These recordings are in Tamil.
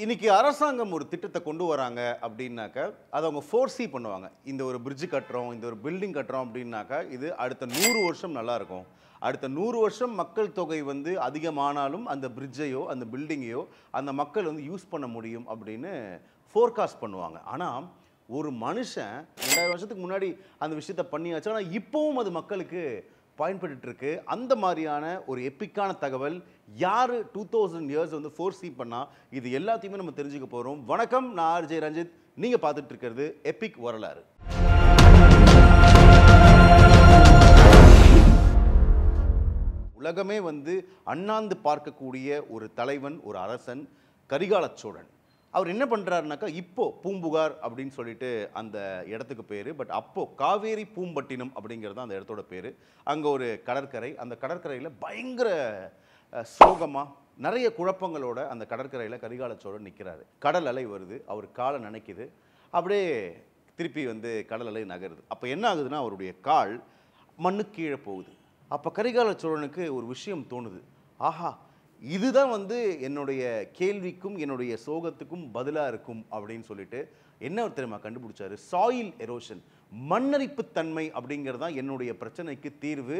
இன்னைக்கு அரசாங்கம் ஒரு திட்டத்தை கொண்டு வராங்க அப்படின்னாக்க அதை அவங்க ஃபோர்ஸி பண்ணுவாங்க. இந்த ஒரு பிரிட்ஜ் கட்டுறோம், இந்த ஒரு பில்டிங் கட்டுறோம் அப்படின்னாக்கா இது அடுத்த 100 வருஷம் நல்லா இருக்கும். அடுத்த 100 வருஷம் மக்கள் தொகை வந்து அதிகமானாலும் அந்த பிரிட்ஜையோ அந்த பில்டிங்கையோ அந்த மக்கள் வந்து யூஸ் பண்ண முடியும் அப்படின்னு ஃபோர்காஸ்ட் பண்ணுவாங்க. ஆனால் ஒரு மனுஷன் 2000 வருஷத்துக்கு முன்னாடி அந்த விஷயத்தை பண்ணியாச்சு. ஆனால் இப்போவும் அது மக்களுக்கு பயன்பட்டு இருக்கு. அந்த மாதிரியான ஒரு எப்பிக்கான தகவல் யார் 2000 இயர்ஸ் வந்து ஃபோர்ஸி பண்ணா இது எல்லாத்தையுமே நம்ம தெரிஞ்சுக்க போகிறோம். வணக்கம், நான் ஆர்ஜே ரஞ்சித். நீங்கள் பார்த்துட்டு இருக்கிறது எப்பிக் வரலாறு. உலகமே வந்து அண்ணாந்து பார்க்கக்கூடிய ஒரு தலைவன், ஒரு அரசன் கரிகால சோழன். அவர் என்ன பண்ணுறாருனாக்கா, இப்போ பூம்புகார் அப்படின்னு சொல்லிட்டு அந்த இடத்துக்கு பேர். பட் அப்போ காவேரி பூம்பட்டினம் அப்படிங்கிறது அந்த இடத்தோட பேர். அங்கே ஒரு கடற்கரை, அந்த கடற்கரையில் பயங்கர சோகமாக நிறைய குழப்பங்களோட அந்த கடற்கரையில் கரிகால சோழன் நிற்கிறாரு. கடல் அலை வருது, அவர் காலை நனைக்குது, அப்படியே திருப்பி வந்து கடல் அலை நகருது. அப்போ என்ன ஆகுதுன்னா, அவருடைய கால் மண்ணுக்கு கீழே போகுது. அப்போ கரிகால சோழனுக்கு ஒரு விஷயம் தோணுது. ஆஹா, இதுதான் வந்து என்னுடைய கேள்விக்கும் என்னுடைய சோகத்துக்கும் பதிலாக இருக்கும் அப்படின்னு சொல்லிட்டு என்ன தெரியுமா கண்டுபிடிச்சாரு? சாயில் எரோஷன், மண்ணரிப்பு தன்மை அப்படிங்கிறது தான் என்னுடைய பிரச்சனைக்கு தீர்வு.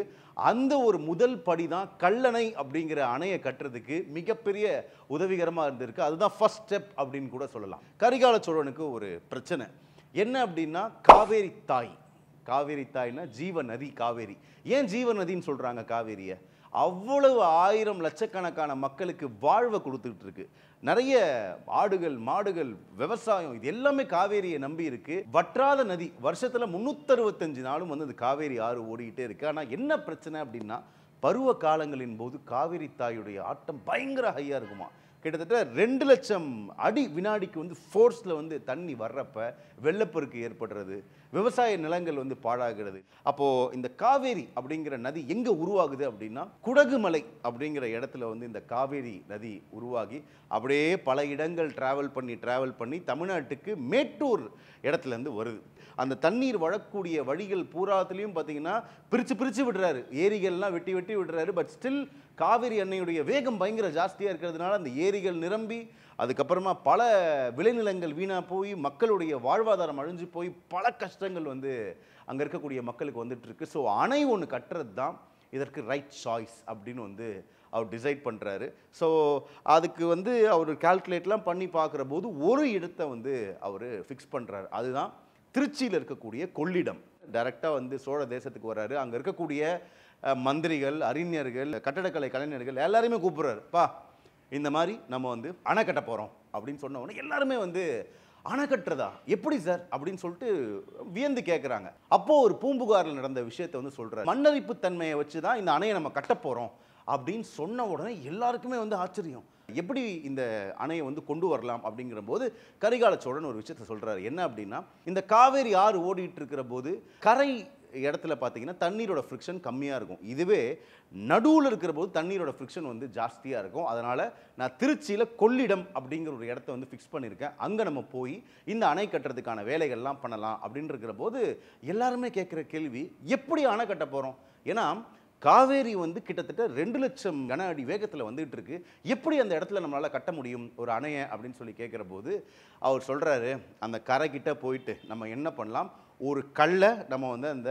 அந்த ஒரு முதல் படி தான் கல்லணை அப்படிங்கிற அணையை கட்டுறதுக்கு மிகப்பெரிய உதவிகரமாக இருந்திருக்கு. அதுதான் ஃபர்ஸ்ட் ஸ்டெப் அப்படின்னு கூட சொல்லலாம். கரிகால சோழனுக்கு ஒரு பிரச்சனை என்ன அப்படின்னா, காவேரி தாய். காவேரி தாய்னா ஜீவ நதி காவேரி. ஏன் ஜீவ நதின்னு சொல்கிறாங்க காவேரியை? அவ்வளவு ஆயிரம் லட்சக்கணக்கான மக்களுக்கு வாழ்வை கொடுத்துட்டு இருக்கு. நிறைய ஆடுகள், மாடுகள், விவசாயம், இது எல்லாமே காவேரியை நம்பி இருக்கு. வற்றாத நதி, வருஷத்துல 365 நாளும் வந்து அது காவேரி ஆறு ஓடிக்கிட்டே இருக்கு. ஆனால் என்ன பிரச்சனை அப்படின்னா, பருவ காலங்களின் போது காவேரி தாயுடைய ஆட்டம் பயங்கர ஹையா இருக்குமா. கிட்டத்தட்ட 2 லட்சம் அடி வினாடிக்கு வந்து ஃபோர்ஸில் வந்து தண்ணி வர்றப்ப வெள்ளப்பெருக்கு ஏற்படுறது, விவசாய நிலங்கள் வந்து பாழாகிறது. அப்போது இந்த காவேரி அப்படிங்கிற நதி எங்கே உருவாகுது அப்படின்னா, குடகுமலை அப்படிங்கிற இடத்துல வந்து இந்த காவேரி நதி உருவாகி அப்படியே பல இடங்கள் ட்ராவல் பண்ணி தமிழ்நாட்டுக்கு மேட்டூர் இடத்துலேருந்து வருது. அந்த தண்ணீர் வழக்கூடிய வழிகள் பூராத்துலேயும் பார்த்தீங்கன்னா பிரித்து விடுறாரு. ஏரிகள்லாம் வெட்டி விடுறாரு. பட் ஸ்டில் காவேரி அன்னையுடைய வேகம் பயங்கர ஜாஸ்தியாக இருக்கிறதுனால அந்த ஏரிகள் நிரம்பி அதுக்கப்புறமா பல விளைநிலங்கள் வீணாக போய் மக்களுடைய வாழ்வாதாரம் அழிஞ்சு போய் பல கஷ்டங்கள் வந்து அங்கே இருக்கக்கூடிய மக்களுக்கு வந்துட்டு இருக்கு. ஸோ அணை ஒன்று கட்டுறது தான் இதற்கு ரைட் சாய்ஸ் அப்படின்னு வந்து அவர் டிசைட் பண்ணுறாரு. ஸோ அதுக்கு வந்து அவர் கால்குலேட்லாம் பண்ணி பார்க்குற போது ஒரு இடத்தை வந்து அவர் ஃபிக்ஸ் பண்ணுறாரு. அதுதான் திருச்சியில் இருக்கக்கூடிய கொள்ளிடம். டைரெக்டாக வந்து சோழ தேசத்துக்கு வர்றாரு. அங்கே இருக்கக்கூடிய மந்திரிகள், அறிஞர்கள், கட்டடக்கலை கலைஞர்கள் எல்லாருமே கூப்பிட்றாரு. இந்த மாதிரி நம்ம வந்து அணை கட்ட போகிறோம் அப்படின்னு சொன்ன உடனே எல்லாருமே வந்து அணை கட்டுறதா, எப்படி சார் அப்படின்னு சொல்லிட்டு வியந்து கேட்குறாங்க. அப்போது ஒரு பூம்புகாரில் நடந்த விஷயத்தை வந்து சொல்கிறார். மண்ணரிப்பு தன்மையை வச்சு தான் இந்த அணையை நம்ம கட்ட போகிறோம் அப்படின்னு சொன்ன உடனே எல்லாருக்குமே வந்து ஆச்சரியம். எப்படி இந்த அணையை வந்து கொண்டு வரலாம் அப்படிங்கிற போது கரிகால சோழன் ஒரு விஷயத்தை சொல்கிறார். என்ன அப்படின்னா, இந்த காவேரி ஆறு ஓடிட்டு இருக்கிற போது கரை இடத்துல பார்த்தீங்கன்னா தண்ணீரோட ஃப்ரிக்ஷன் கம்மியாக இருக்கும். இதுவே நடுவில் இருக்கிற போது தண்ணீரோட ஃப்ரிக்ஷன் வந்து ஜாஸ்தியாக இருக்கும். அதனால் நான் திருச்சியில் கொள்ளிடம் அப்படிங்கிற ஒரு இடத்த வந்து ஃபிக்ஸ் பண்ணியிருக்கேன். அங்கே நம்ம போய் இந்த அணை கட்டுறதுக்கான வேலைகள்லாம் பண்ணலாம் அப்படின்னு இருக்கிற போது எல்லாருமே கேட்குற கேள்வி, எப்படி அணை கட்ட போகிறோம்? ஏன்னா காவேரி வந்து கிட்டத்தட்ட 2 லட்சம் கன அடி வேகத்தில் வந்துகிட்டு இருக்கு. எப்படி அந்த இடத்துல நம்மளால் கட்ட முடியும் ஒரு அணையை அப்படின்னு சொல்லி கேட்குற போது அவர் சொல்கிறாரு, அந்த கரைக்கிட்ட போயிட்டு நம்ம என்ன பண்ணலாம், ஒரு கல்லை நம்ம வந்து அந்த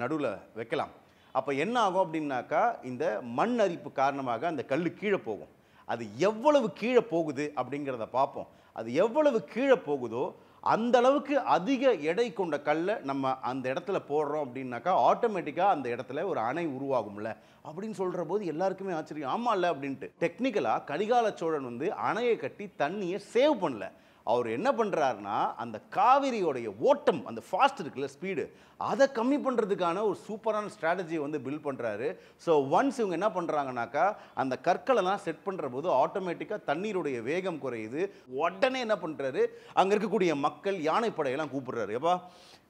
நடுவில் வைக்கலாம். அப்போ என்ன ஆகும் அப்படின்னாக்கா, இந்த மண் அரிப்பு காரணமாக அந்த கல் கீழே போகும். அது எவ்வளவு கீழே போகுது அப்படிங்கிறத பார்ப்போம். அது எவ்வளவு கீழே போகுதோ அந்த அளவுக்கு அதிக எடை கொண்ட கல்லை நம்ம அந்த இடத்துல போடுறோம் அப்படின்னாக்கா ஆட்டோமேட்டிக்காக அந்த இடத்துல ஒரு அணை உருவாகும்ல அப்படின்னு சொல்கிற போது எல்லாருக்குமே ஆச்சரியம். ஆமாம் இல்லை அப்படின்ட்டு. டெக்னிக்கலாக கரிகால சோழன் வந்து அணையை கட்டி தண்ணியை சேவ் பண்ணல. அவர் என்ன பண்ணுறாருனா, அந்த காவிரியோடைய ஓட்டம், அந்த ஃபாஸ்ட் இருக்குல்ல ஸ்பீடு, அதை கம்மி பண்ணுறதுக்கான ஒரு சூப்பரான ஸ்ட்ராட்டஜியை வந்து பில்ட் பண்ணுறாரு. ஸோ ஒன்ஸ் இவங்க என்ன பண்ணுறாங்கனாக்கா, அந்த கற்களெல்லாம் செட் பண்ணுற போது ஆட்டோமேட்டிக்காக தண்ணீருடைய வேகம் குறையுது. உடனே என்ன பண்ணுறாரு, அங்கே இருக்கக்கூடிய மக்கள் யானைப்படையெல்லாம் கூப்பிடுறாரு. எப்பா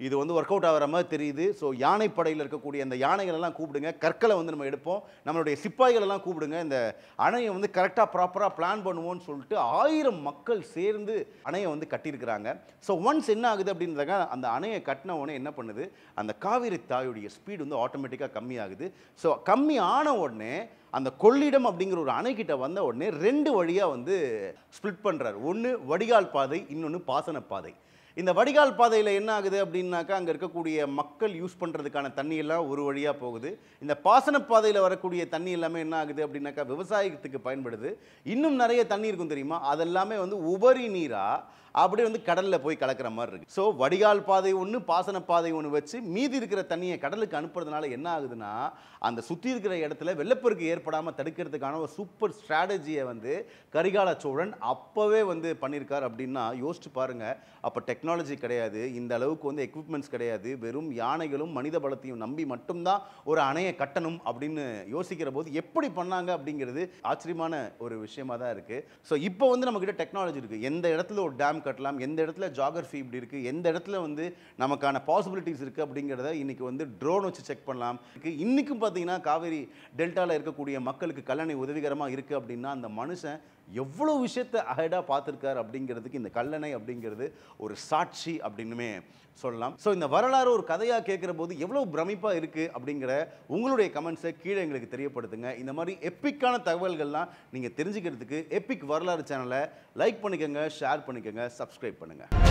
இது வந்து ஒர்க் அவுட் ஆகிற மாதிரி தெரியுது. ஸோ யானைப்படையில் இருக்கக்கூடிய அந்த யானைகளெல்லாம் கூப்பிடுங்க, கற்களை வந்து நம்ம எடுப்போம், நம்மளுடைய சிப்பாய்களெல்லாம் கூப்பிடுங்க, இந்த அணையை வந்து கரெக்டாக ப்ராப்பராக பிளான் பண்ணுவோம்னு சொல்லிட்டு 1000 மக்கள் சேர்ந்து அணையை வந்து கட்டியிருக்கிறாங்க. ஸோ ஒன்ஸ் என்ன ஆகுது அப்படின்றத அந்த அணையை கட்டின உடனே என்ன பண்ணுது, அந்த காவிரி தாயுடைய ஸ்பீடு வந்து ஆட்டோமேட்டிக்காக கம்மியாகுது. ஸோ கம்மி ஆன உடனே அந்த கொள்ளிடம் அப்படிங்கிற ஒரு அணைக்கிட்ட வந்த உடனே 2 வழியாக வந்து ஸ்ப்ளிட் பண்ணுறாரு. ஒன்று வடிகால் பாதை, இன்னொன்று பாசன பாதை. இந்த வடிகால் பாதையில் என்ன ஆகுது அப்படின்னாக்கா, அங்கே இருக்கக்கூடிய மக்கள் யூஸ் பண்ணுறதுக்கான தண்ணி எல்லாம் ஒரு வழியாக போகுது. இந்த பாசன பாதையில் வரக்கூடிய தண்ணி எல்லாமே என்ன ஆகுது அப்படின்னாக்கா விவசாயத்துக்கு பயன்படுது. இன்னும் நிறைய தண்ணி இருக்கும் தெரியுமா, அதெல்லாமே வந்து உபரி நீராக அப்படியே வந்து கடலில் போய் கலக்கிற மாதிரி இருக்குது. ஸோ வடிகால் பாதை ஒன்று, பாசன பாதை ஒன்று வச்சு மீதி இருக்கிற தண்ணியை கடலுக்கு அனுப்புறதுனால என்ன ஆகுதுன்னா, அந்த சுற்றி இருக்கிற இடத்துல வெள்ளப்பெருக்கு ஏற்படாமல் தடுக்கிறதுக்கான ஒரு சூப்பர் ஸ்ட்ராட்டஜியை வந்து கரிகால சோழன் அப்போவே வந்து பண்ணியிருக்கார். அப்படின்னா யோசிச்சு பாருங்கள். அப்போ டெக்னாலஜி கிடையாது, இந்த அளவுக்கு வந்து எக்யூப்மெண்ட்ஸ் கிடையாது, வெறும் யானைகளும் மனித பலத்தையும் நம்பி மட்டும்தான் ஒரு அணையை கட்டணும் அப்படின்னு யோசிக்கிற போது எப்படி பண்ணாங்க அப்படிங்கிறது ஆச்சரியமான ஒரு விஷயமா தான் இருக்குது. ஸோ இப்போ வந்து நம்மக்கிட்ட டெக்னாலஜி இருக்குது. எந்த இடத்துல ஒரு டேம் கட்டலாம், எந்த இடத்துல ஜியோகிராஃபி இப்படி இருக்குது, எந்த இடத்துல வந்து நமக்கான பாசிபிலிட்டிஸ் இருக்குது அப்படிங்கிறத இன்றைக்கி வந்து ட்ரோன் வச்சு செக் பண்ணலாம். இன்றைக்கும் பார்த்தீங்கன்னா காவேரி டெல்டாவில் இருக்கக்கூடிய மக்களுக்கு கல்லணை உதவிகரமாக இருக்குது அப்படின்னா அந்த மனுஷன் எவ்வளோ விஷயத்தை அஹெடாக பார்த்துருக்காரு அப்படிங்கிறதுக்கு இந்த கல்லணை அப்படிங்கிறது ஒரு சாட்சி அப்படின்னுமே சொல்லலாம். ஸோ இந்த வரலாறு ஒரு கதையாக கேட்குற போது எவ்வளோ பிரமிப்பாக இருக்குது அப்படிங்கிற உங்களுடைய கமெண்ட்ஸை கீழே எங்களுக்கு தெரியப்படுத்துங்க. இந்த மாதிரி எப்பிக்கான தகவல்கள்லாம் நீங்கள் தெரிஞ்சுக்கிறதுக்கு எப்பிக் வரலாறு சேனலை லைக் பண்ணிக்கோங்க, ஷேர் பண்ணிக்கோங்க, சப்ஸ்கிரைப் பண்ணுங்கள்.